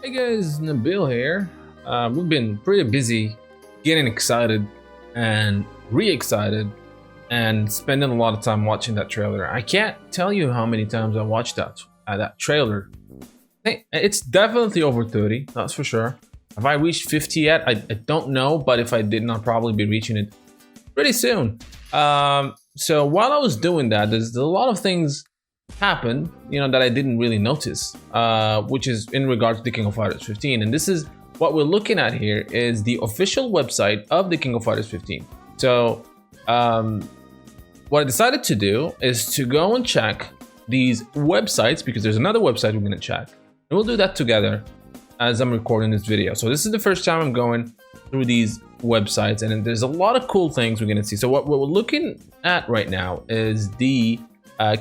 Hey guys, Nabil here. We've been pretty busy getting excited and re-excited and spending a lot of time watching that trailer. I can't tell you how many times I watched that trailer. Hey, it's definitely over 30, that's for sure. Have I reached 50 yet? I don't know, but if I didn't, I'll probably be reaching it pretty soon. So while I was doing that, there's a lot of things happen, that I didn't really notice, which is in regards to the King of Fighters 15. And this is what we're looking at here is the official website of the King of Fighters 15. So what I decided to do is to go and check these websites, because there's another website we're going to check, and we'll do that together as I'm recording this video. So this is the first time I'm going through these websites, and there's a lot of cool things we're going to see. So what we're looking at right now is the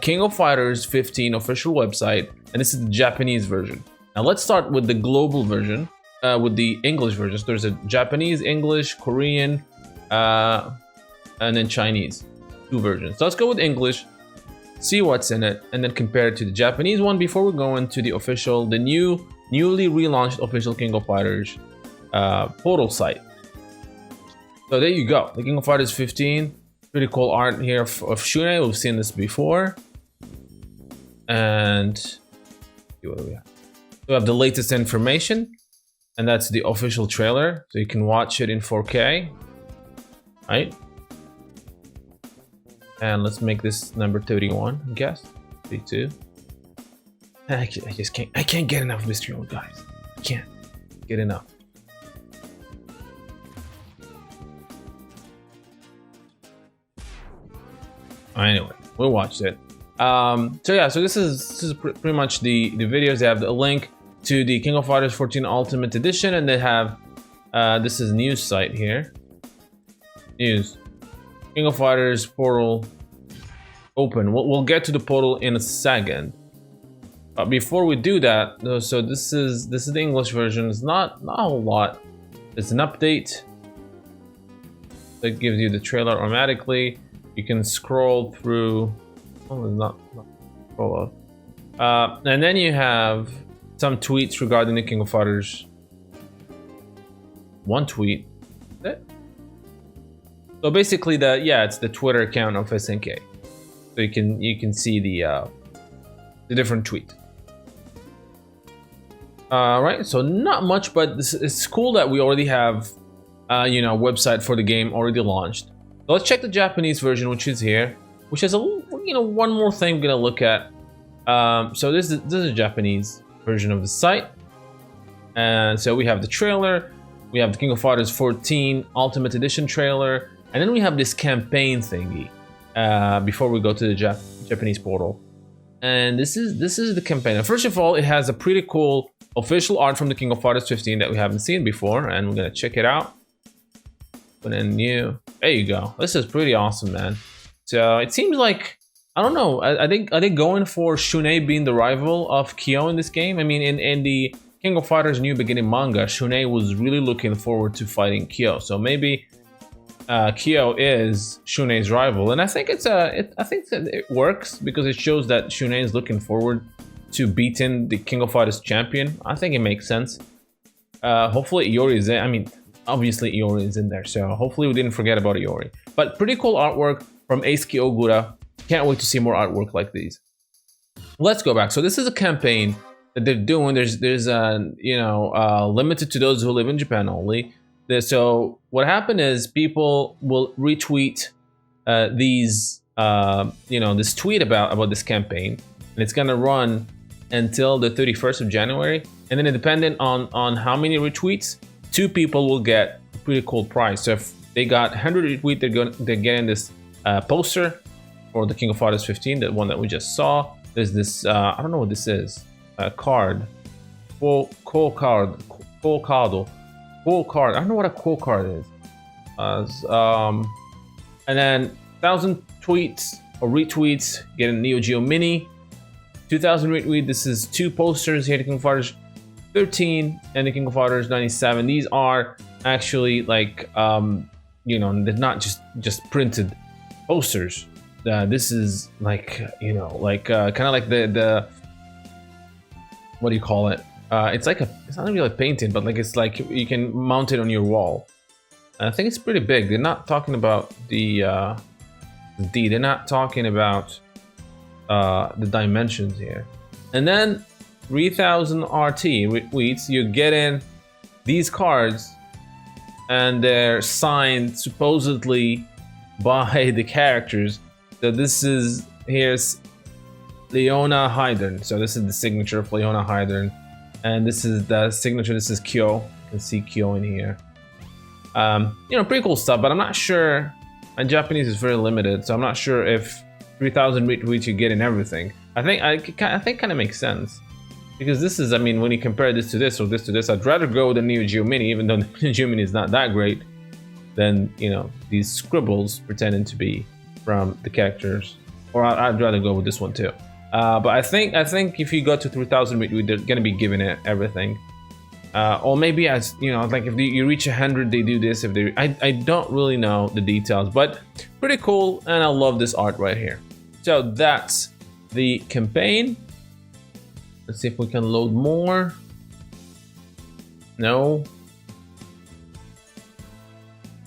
King of Fighters 15 official website, and this is the Japanese version. Now let's start with the global version, with the English version. So there's a Japanese, English, Korean, and then Chinese, two versions. So let's go with English, see what's in it, and then compare it to the Japanese one before we go into the official, the newly relaunched official King of Fighters portal site. So there you go, the King of Fighters 15. Pretty cool art here of Shunei. We've seen this before. And what do we have? We have the latest information, and that's the official trailer. So you can watch it in 4K. Right? And let's make this number 31, I guess. 32. I just can't get enough Mystery Mode, guys. I can't get enough. Anyway, we'll watch it. So this is pretty much the videos. They have a link to the King of Fighters 14 Ultimate Edition, and they have this is news site here. News. King of Fighters portal open. We'll get to the portal in a second. But before we do that, though, so this is the English version. It's not a whole lot. It's an update that gives you the trailer automatically. You can scroll through. Oh, it's not scroll up. And then you have some tweets regarding the King of Fighters. One tweet. So basically, it's the Twitter account of SNK. So you can see the different tweet. Right. So not much, but it's cool that we already have website for the game already launched. So let's check the Japanese version, which is here, which has one more thing we're gonna look at. So this is a Japanese version of the site, and so we have the trailer, we have the King of Fighters 14 Ultimate Edition trailer, and then we have this campaign thingy before we go to the Japanese portal. And this is the campaign. Now, first of all, it has a pretty cool official art from the King of Fighters 15 that we haven't seen before, and we're gonna check it out. Put in new. There you go. This is pretty awesome, man. So it seems like, I don't know. I think are they going for Shunei being the rival of Kyo in this game? I mean, in the King of Fighters New Beginning manga, Shunei was really looking forward to fighting Kyo. So maybe Kyo is Shunei's rival, and I think I think that it works because it shows that Shunei is looking forward to beating the King of Fighters champion. I think it makes sense. Hopefully Iori is in. I mean, obviously Iori is in there, so hopefully we didn't forget about Iori. But pretty cool artwork from Eisuke Ogura. Can't wait to see more artwork like these. Let's go back. So this is a campaign that they're doing. There's limited to those who live in Japan only. So what happened is people will retweet this tweet about this campaign, and it's gonna run until the 31st of January. And then depending on how many retweets, 2 people will get a pretty cool prize. So if they got 100 retweets, they're getting this poster for the King of Fighters 15, the one that we just saw. There's this I don't know what this is. Card. Full card. I don't know what a cool card is. And then 1,000 tweets or retweets get a Neo Geo Mini. 2,000 retweets. This is 2 posters here. The King of Fighters 13 and the King of Fighters 97. These are actually like they're not just printed posters. This is like kind of like the what do you call it? It's like it's not really a painting, but like it's like you can mount it on your wall. I think it's pretty big. They're not talking about the D. They're not talking about the dimensions here. And then 3000 RT retweets. You get in these cards, and they're signed supposedly by the characters. So this is, here's Leona Hydern. So this is the signature of Leona Hydern, and this is the signature. This is Kyo. You can see Kyo in here. You know, pretty cool stuff, but I'm not sure. My Japanese is very limited, so I'm not sure if 3000 retweets you get in everything. I think kind of makes sense, because this is, I mean, when you compare this to this or this to this, I'd rather go with the Neo Geo Mini, even though the Neo Geo Mini is not that great, than, you know, these scribbles pretending to be from the characters. Or I'd rather go with this one too. But I think if you go to 3000 retweets, they're gonna be giving it everything. Or maybe, as you know, like if you reach 100, they do this. If they, I don't really know the details, but pretty cool, and I love this art right here. So that's the campaign. Let's see if we can load more. No.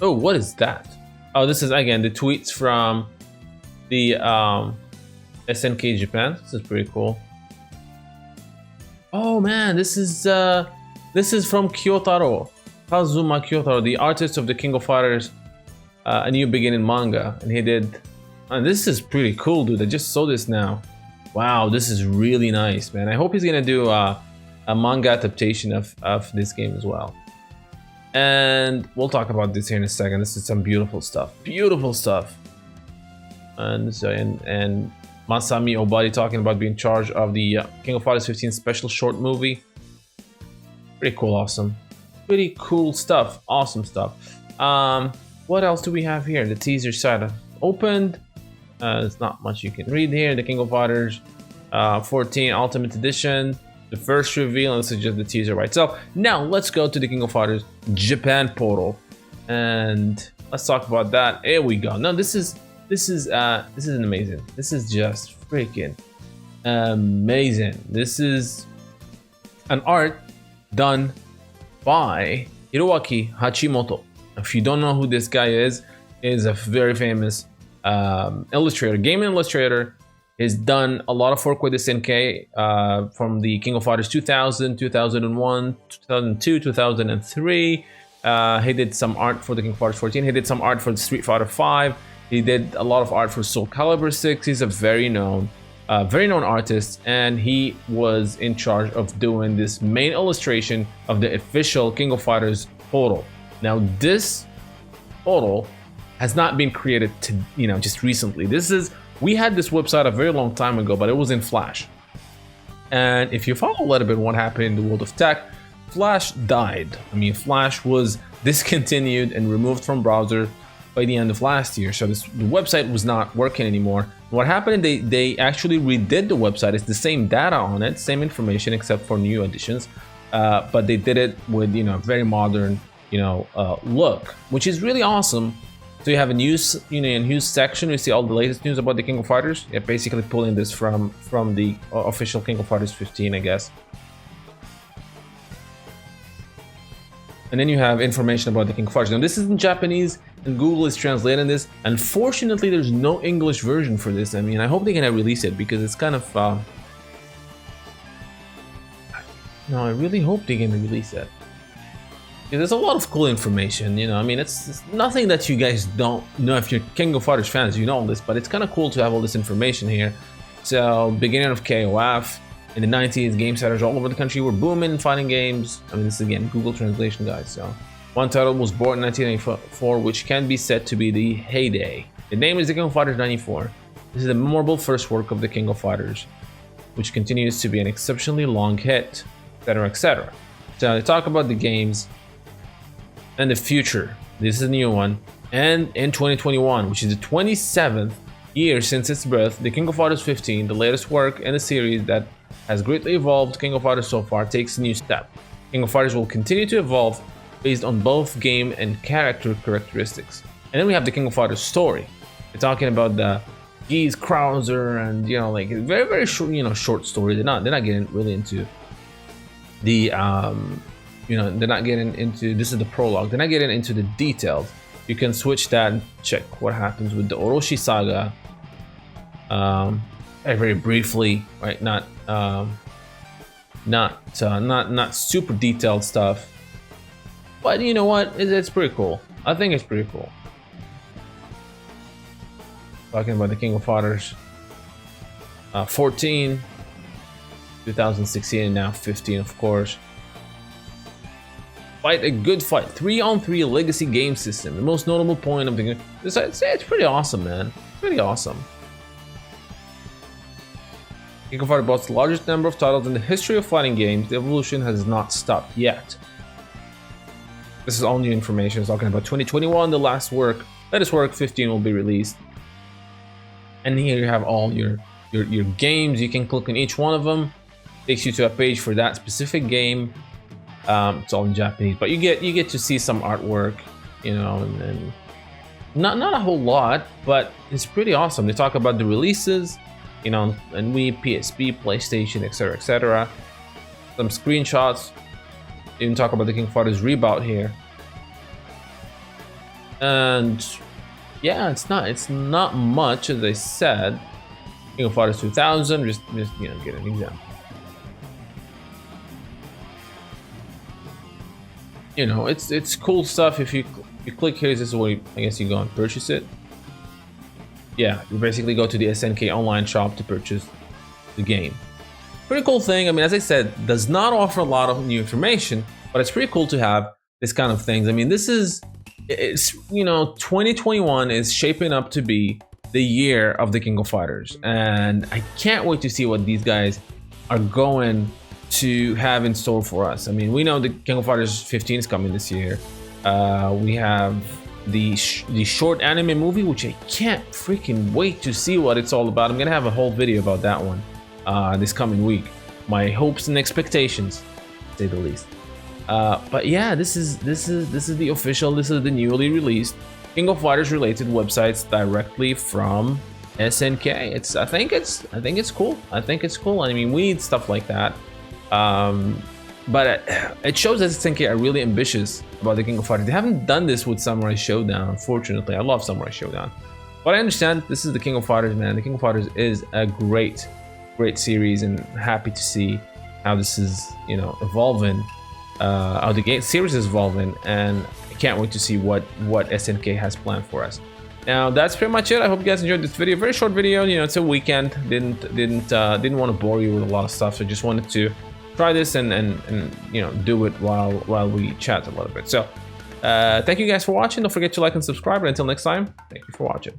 Oh, what is that? Oh, this is again the tweets from the SNK Japan. This is pretty cool. Oh man, this is from Kyotaro, Kazuma Kyotaro, the artist of the King of Fighters A New Beginning manga, and he did. And this is pretty cool, dude. I just saw this now. Wow, this is really nice, man. I hope he's gonna do a manga adaptation of this game as well. And we'll talk about this here in a second. This is some beautiful stuff. Beautiful stuff. And so and Masami Obari talking about being in charge of the King of Fighters 15 special short movie. Pretty cool, awesome. Pretty cool stuff, awesome stuff. What else do we have here? The teaser side opened. There's not much you can read here. The King of Fighters 14 Ultimate Edition. The first reveal, and this is just the teaser by itself. Now let's go to the King of Fighters Japan portal, and let's talk about that. Here we go. Now this is amazing. This is just freaking amazing. This is an art done by Hiroaki Hachimoto. If you don't know who this guy is a very famous illustrator, game illustrator. He's done a lot of work with the SNK from the King of Fighters 2000, 2001, 2002, 2003. He did some art for the King of Fighters 14. He did some art for the Street Fighter 5. He did a lot of art for Soul Calibur 6. He's a very known artist, and he was in charge of doing this main illustration of the official King of Fighters portal. Now, this portal has not been created to, you know, just recently. We had this website a very long time ago, but it was in Flash. And if you follow a little bit what happened in the world of tech, Flash died. I mean, Flash was discontinued and removed from browser by the end of last year. So the website was not working anymore. What happened, they actually redid the website. It's the same data on it, same information, except for new additions. But they did it with, you know, very modern, you know, look, which is really awesome. So you have a news, you know, a news section. You see all the latest news about the King of Fighters. You're basically pulling this from the official King of Fighters 15, I guess. And then you have information about the King of Fighters. Now this is in Japanese, and Google is translating this. Unfortunately, there's no English version for this. I mean, I hope they're gonna release it, because it's kind of. No, I really hope they're gonna release it. There's a lot of cool information, you know. I mean, it's nothing that you guys don't know. If you're King of Fighters fans, you know all this, but it's kind of cool to have all this information here. So, beginning of KOF in the 90s, game setters all over the country were booming fighting games. I mean, this is again Google translation, guys. So, one title was born in 1994, which can be said to be the heyday. The name is the King of Fighters 94. This is the memorable first work of the King of Fighters, which continues to be an exceptionally long hit, etc., etc. So, they talk about the games and the future. This is a new one. And in 2021, which is the 27th year since its birth, the King of Fighters 15, the latest work in the series that has greatly evolved King of Fighters so far, takes a new step. King of Fighters will continue to evolve based on both game and character characteristics. And then we have the King of Fighters story. We're talking about the Geese Krauser, and, you know, like very, very short, you know, short story. They're not getting really into the you know, they're not getting into, this is the prologue, they're not getting into the details. You can switch that and check what happens with the Orochi saga very briefly, right? Not super detailed stuff, but you know what, it's pretty cool. I think it's pretty cool. Talking about the King of Fighters 14, 2016, and now 15, of course. Fight a good fight. 3-on-3 legacy game system. The most notable point of the game. It's pretty awesome, man. Pretty awesome. King of Fighters boasts the largest number of titles in the history of fighting games. The evolution has not stopped yet. This is all new information. It's talking about 2021, the latest work 15 will be released. And here you have all your games. You can click on each one of them. Takes you to a page for that specific game. It's all in Japanese, but you get to see some artwork, you know, and not a whole lot, but it's pretty awesome. They talk about the releases, you know, and Wii, PSP, PlayStation, etc., etc. Some screenshots. Even talk about the King of Fighters reboot here, and yeah, it's not much, as I said. King of Fighters 2000, just you know, get an example. You know, it's cool stuff. If you click here, this is where I guess you go and purchase it. Yeah, you basically go to the SNK online shop to purchase the game. Pretty cool thing. I mean, as I said, does not offer a lot of new information, but it's pretty cool to have this kind of things. I mean, it's you know, 2021 is shaping up to be the year of the King of Fighters, and I can't wait to see what these guys are going to have in store for us. I mean, we know the King of Fighters 15 is coming this year. We have the short anime movie, which I can't freaking wait to see what it's all about. I'm gonna have a whole video about that one this coming week. My hopes and expectations, to say the least. But yeah, this is the official, this is the newly released King of Fighters related websites directly from SNK. I think it's cool. I think it's cool. I mean, we need stuff like that. But it shows that SNK are really ambitious about the King of Fighters. They haven't done this with Samurai Showdown, unfortunately. I love Samurai Showdown, but I understand this is the King of Fighters, man. The King of Fighters is a great series, and happy to see how this is, you know, evolving. How the game series is evolving, and I can't wait to see what SNK has planned for us. Now that's pretty much it. I hope you guys enjoyed this video. Very short video. You know, it's a weekend. Didn't want to bore you with a lot of stuff. So just wanted to try this and you know, do it while we chat a little bit. So thank you guys for watching. Don't forget to like and subscribe, and until next time, thank you for watching.